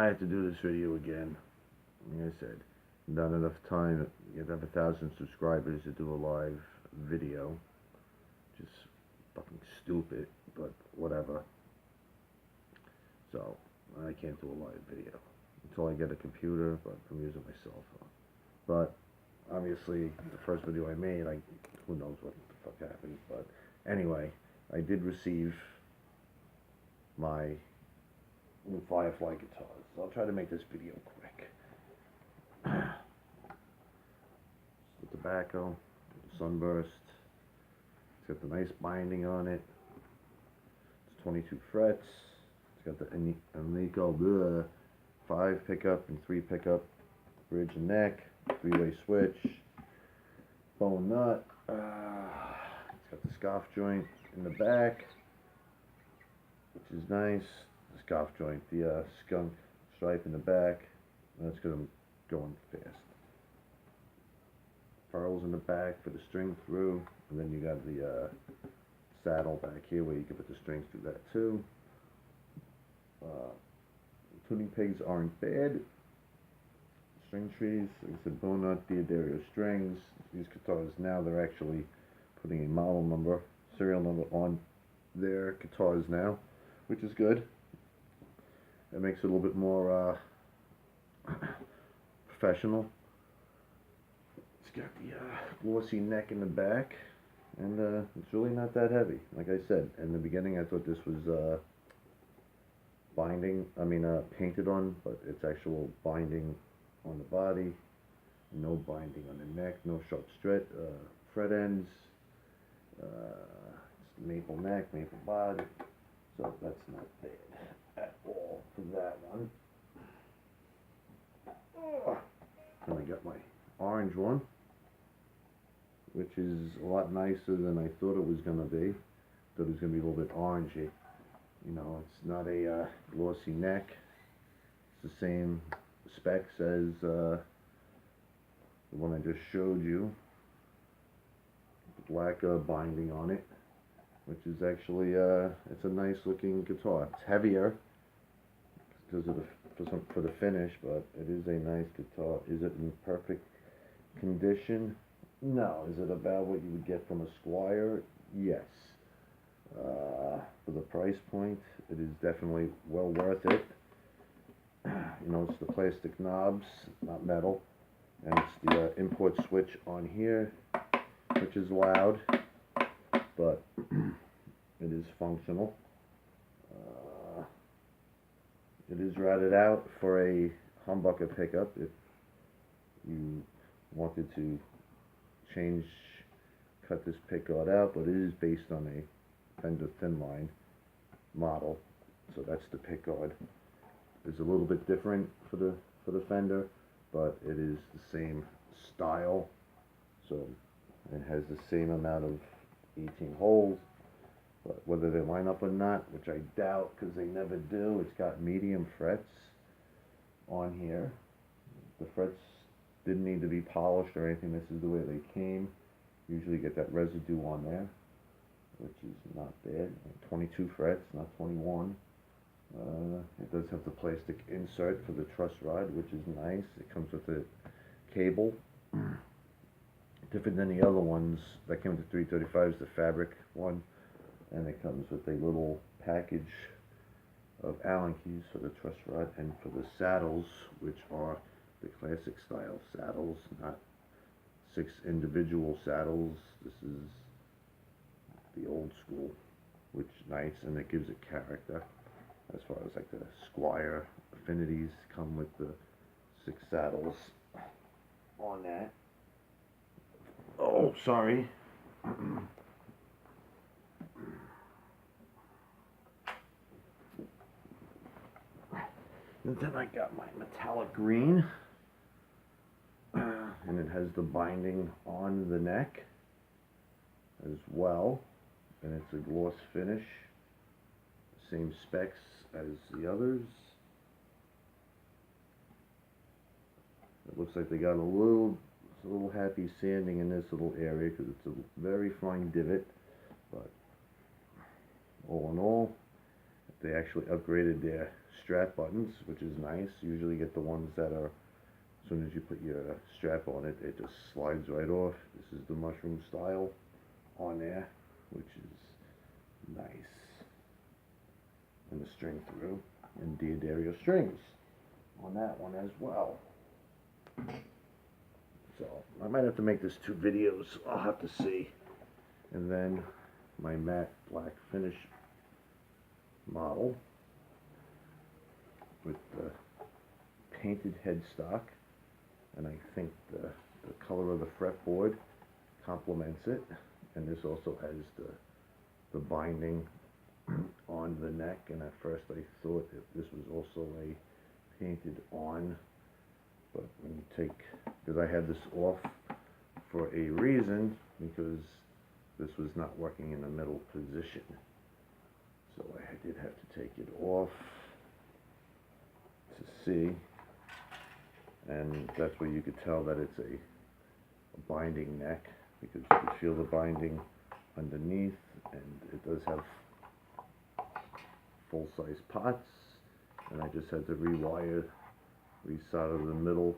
I had to do this video again. Like I said, not enough time. You have to have 1,000 subscribers to do a live video. Just fucking stupid, but whatever. So, I can't do a live video until I get a computer, but I'm using my cell phone. But, obviously, the first video I made, who knows what the fuck happened, but anyway, I did receive my new Firefly guitars. So I'll try to make this video quick. The tobacco, the sunburst. It's got the nice binding on it. It's 22 frets. It's got the Amico 5 pickup and 3 pickup, bridge and neck, 3-way switch, bone nut. It's got the scarf joint in the back, which is nice. The scarf joint, the skunk stripe in the back. That's going fast. Pearls in the back for the string through, and then you got the saddle back here where you can put the strings through that too. Tuning pegs aren't bad. String trees, like I said, bone nut, Diodario strings. These guitars now, they're actually putting a model number, serial number on their guitars now, which is good. It makes it a little bit more professional. It's got the glossy neck in the back, and it's really not that heavy. Like I said, in the beginning I thought this was painted on, but it's actual binding on the body, no binding on the neck, no sharp fret ends. It's maple neck, maple body, so that's not bad at all for that one. And I got my orange one, which is a lot nicer than I thought it was going to be. Thought it was going to be a little bit orangey. You know, it's not a glossy neck. It's the same specs as the one I just showed you. Black binding on it, which is actually it's a nice looking guitar. It's heavier because of for the finish, but it is a nice guitar. Is it in perfect condition? No. Is it about what you would get from a Squire? Yes. For the price point, it is definitely well worth it. You know, it's the plastic knobs, not metal, and it's the import switch on here, which is loud, but it is functional. It is routed out for a humbucker pickup if you wanted to cut this pickguard out, but it is based on a Fender Thinline model, so that's the pickguard. It's a little bit different for the Fender, but it is the same style, so it has the same amount of 18 holes. But whether they line up or not, which I doubt because they never do, it's got medium frets on here. The frets didn't need to be polished or anything. This is the way they came. Usually get that residue on there, which is not bad. 22 frets, not 21. It does have the plastic insert for the truss rod, which is nice. It comes with a cable. Different than the other ones that came with the 335s, the fabric one. And it comes with a little package of Allen keys for the truss rod and for the saddles, which are the classic style saddles, not 6 individual saddles. This is the old school, which is nice, and it gives it character. As far as like the Squire affinities come with the 6 saddles on that. Oh, sorry. And then I got my metallic green, and it has the binding on the neck as well, and it's a gloss finish, same specs as the others. It looks like they got a little happy sanding in this little area because it's a very fine divot, but all in all, they actually upgraded their strap buttons, which is nice. Usually you get the ones that are, as soon as you put your strap on it, it just slides right off. This is the mushroom style on there, which is nice. And the string through, and D'Addario strings on that one as well. So I might have to make this 2 videos. I'll have to see. And then my matte black finish model with the painted headstock, and I think the color of the fretboard complements it. And this also has the binding on the neck, and at first I thought that this was also a painted on, but when you take, because I had this off for a reason, because this was not working in the middle position, so I did have to take it off to see, and that's where you could tell that it's a binding neck, because you can feel the binding underneath, and it does have full-size pots, and I just had to resolder the middle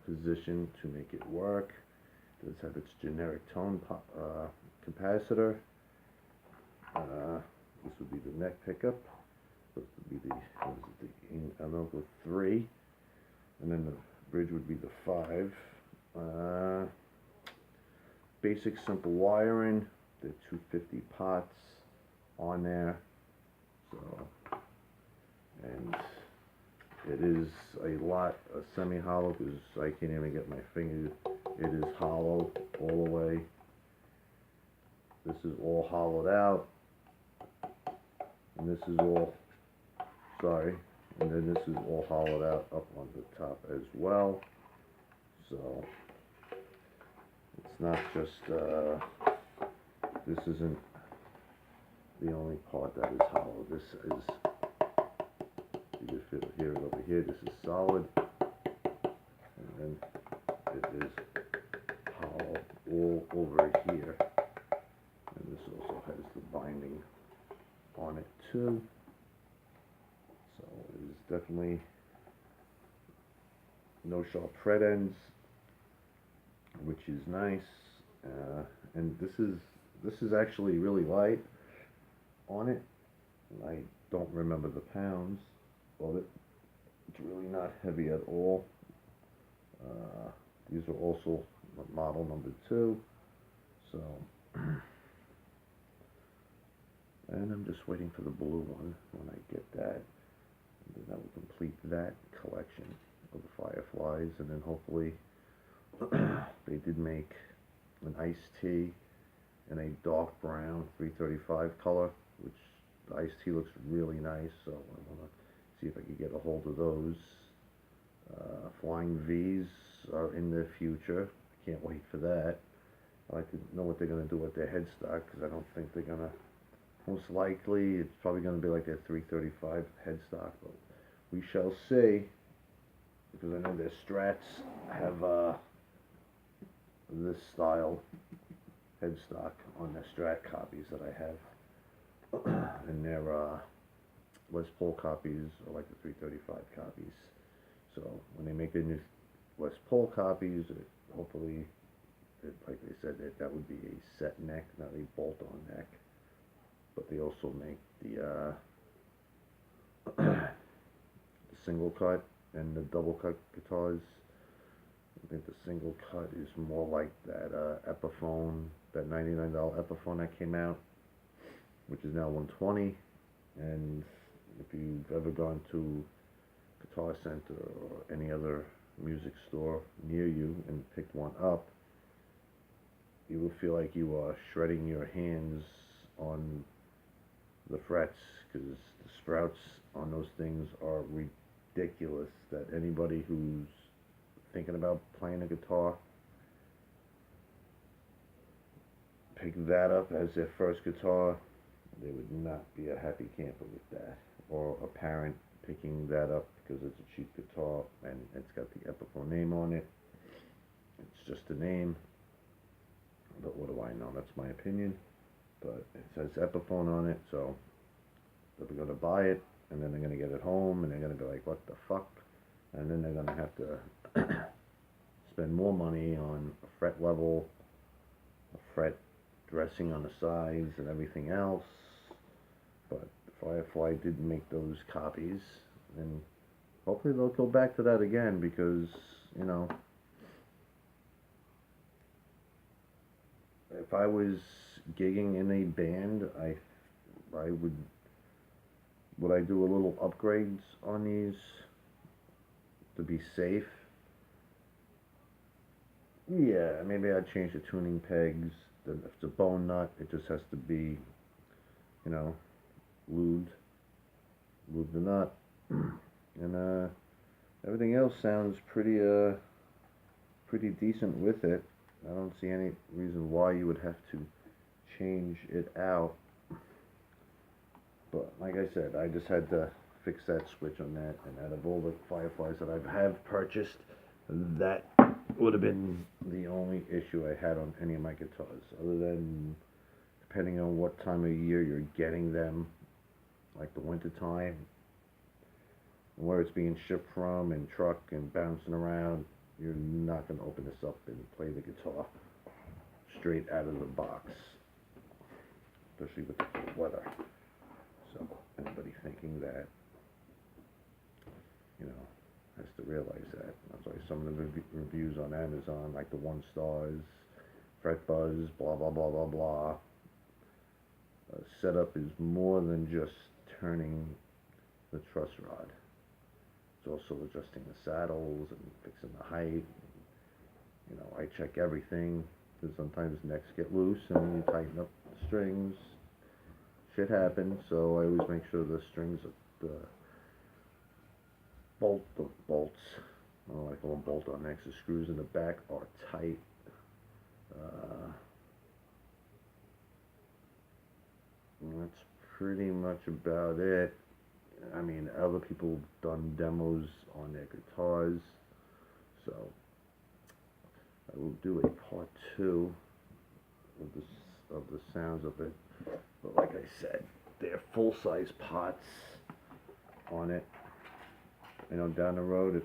position to make it work. It does have its generic tone capacitor. This would be the neck pickup. This would be the, what is it, the Anoka 3, and then the bridge would be the 5. Basic simple wiring. The 250 pots on there. So, and it is a lot of semi-hollow, because I can't even get my finger. It is hollow all the way. This is all hollowed out, and this is all, sorry, and then this is all hollowed out up on the top as well. So it's not just this isn't the only part that is hollow. This is, you can hear it over here, this is solid, and then it is hollow all over here, and this also has the binding on it too, so it is definitely no sharp fret ends, which is nice, and this is actually really light on it. I don't remember the pounds of it. It's really not heavy at all. These are also model number 2. So, and I'm just waiting for the blue one. When I get that, and then that will complete that collection of the Fireflies. And then hopefully they did make an iced tea in a dark brown 335 color, which the iced tea looks really nice, so I want to see if I can get a hold of those. Flying V's are in the future. I can't wait for that. I like to know what they're going to do with their headstock, because I don't think they're going to, most likely it's probably going to be like their 335 headstock, but we shall see, because I know their strats have this style headstock on the Strat copies that I have, and their Les Paul copies are like the 335 copies. So when they make their new Les Paul copies, hopefully, like they said, that would be a set neck, not a bolt-on neck. But they also make the single cut and the double cut guitars. I think the single cut is more like that Epiphone, that $99 Epiphone that came out, which is now $120. And if you've ever gone to Guitar Center or any other music store near you and picked one up, you will feel like you are shredding your hands on the frets, because the sprouts on those things are ridiculous. That anybody who's thinking about playing a guitar, pick that up as their first guitar, they would not be a happy camper with that. Or a parent picking that up because it's a cheap guitar and it's got the Epiphone name on it. It's just a name, but what do I know? That's my opinion. But it says Epiphone on it, so they're gonna buy it, and then they're gonna get it home, and they're gonna be like, what the fuck? And then they're gonna have to spend more money on a fret level, a fret dressing on the sides, and everything else. But Firefly didn't make those copies, and hopefully they'll go back to that again, because, you know, if I was gigging in a band, I would I do a little upgrades on these to be safe? Yeah, maybe I'd change the tuning pegs. If it's a bone nut, it just has to be, you know, lubed the nut, and everything else sounds pretty decent with it. I don't see any reason why you would have to change it out. But like I said, I just had to fix that switch on that, and out of all the Fireflies that I have purchased, that would have been the only issue I had on any of my guitars, other than depending on what time of year you're getting them, like the winter time, where it's being shipped from and truck and bouncing around, you're not going to open this up and play the guitar straight out of the box, especially with the cold weather. So anybody thinking that, you know, has to realize that. That's why some of the reviews on Amazon, like the 1 stars, fret buzz, blah blah blah blah blah. Setup is more than just turning the truss rod. It's also adjusting the saddles and fixing the height. You know, I check everything, because sometimes necks get loose and when you tighten up the strings, shit happens. So I always make sure the strings, the bolts, I don't like going bolt on necks, the screws in the back are tight. That's pretty much about it. I mean, other people have done demos on their guitars, so I will do a part 2 of the sounds of it. But like I said, they're full-size pots on it. You know, down the road, if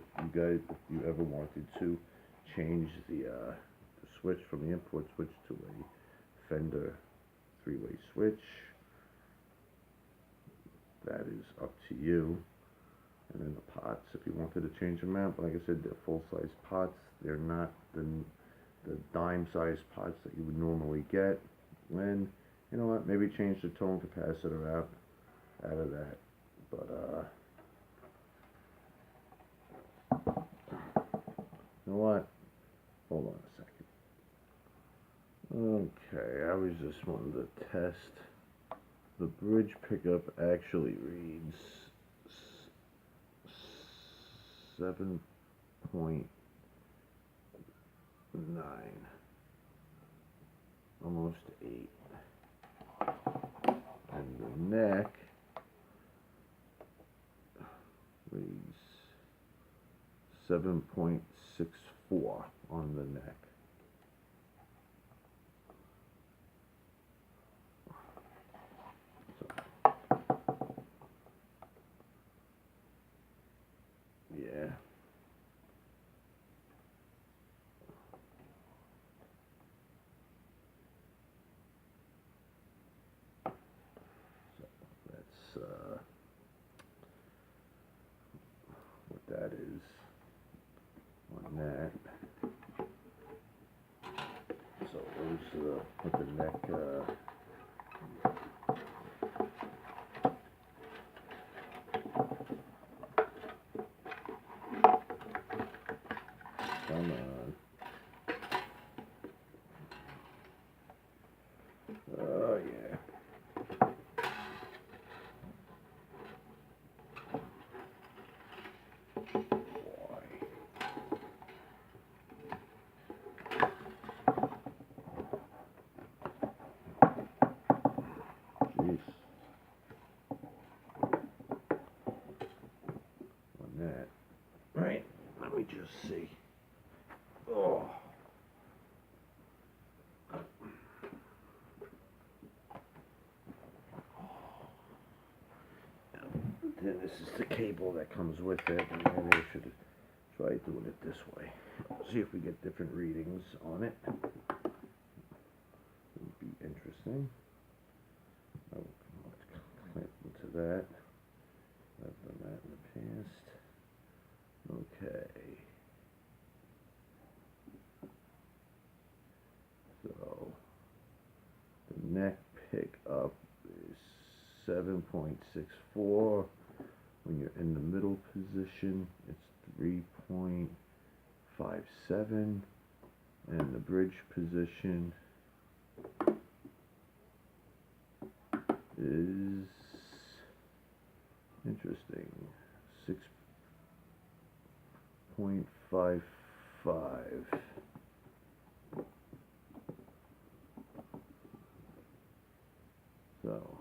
you ever wanted to change the switch from the import switch to a Fender 3-way switch, that is up to you. And then the pots, if you wanted to change them out, but like I said, they're full-size pots. They're not the dime-sized pots that you would normally get. And you know what? Maybe change the tone capacitor out of that. But you know what? Hold on a second. Okay, I was just wanting to test. The bridge pickup actually reads 7.9, almost 8, and the neck reads 7.64 on the neck. Yeah. So that's what that is on that. So those with the neck come on. Oh yeah. Jeez. On that. Right. Let me just see. Oh. is the cable that comes with it, and maybe I should try doing it this way. See if we get different readings on it. It would be interesting. I will clamp into that. I've done that in the past. Okay. So the neck pickup is 7.64. When you're in the middle position, it's 3.57, and the bridge position is interesting, 6.55. So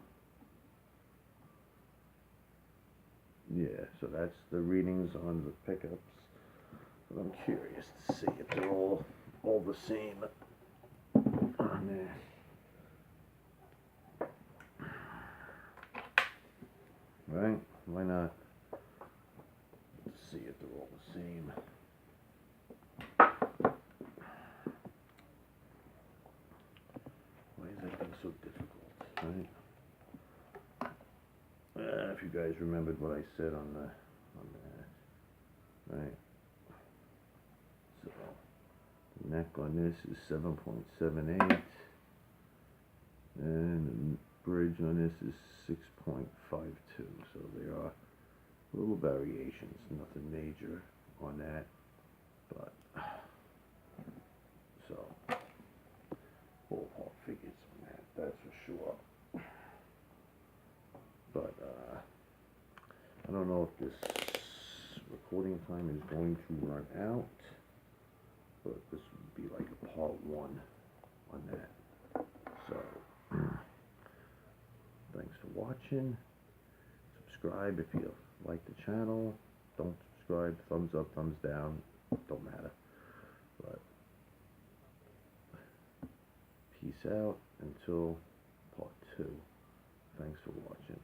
yeah, so that's the readings on the pickups. But I'm curious to see if they're all the same on there. Right? Why not? Let's see if they're all the same. Why is that thing so difficult? Right? If you guys remembered what I said on that, right? So the neck on this is 7.78, and the bridge on this is 6.52. So there are little variations, nothing major on that, but so ballpark figures on that, that's for sure. But I don't know if this recording time is going to run out, but this would be like a part 1 on that. So thanks for watching. Subscribe if you like the channel. Don't subscribe, thumbs up, thumbs down, don't matter. But peace out until part 2. Thanks for watching.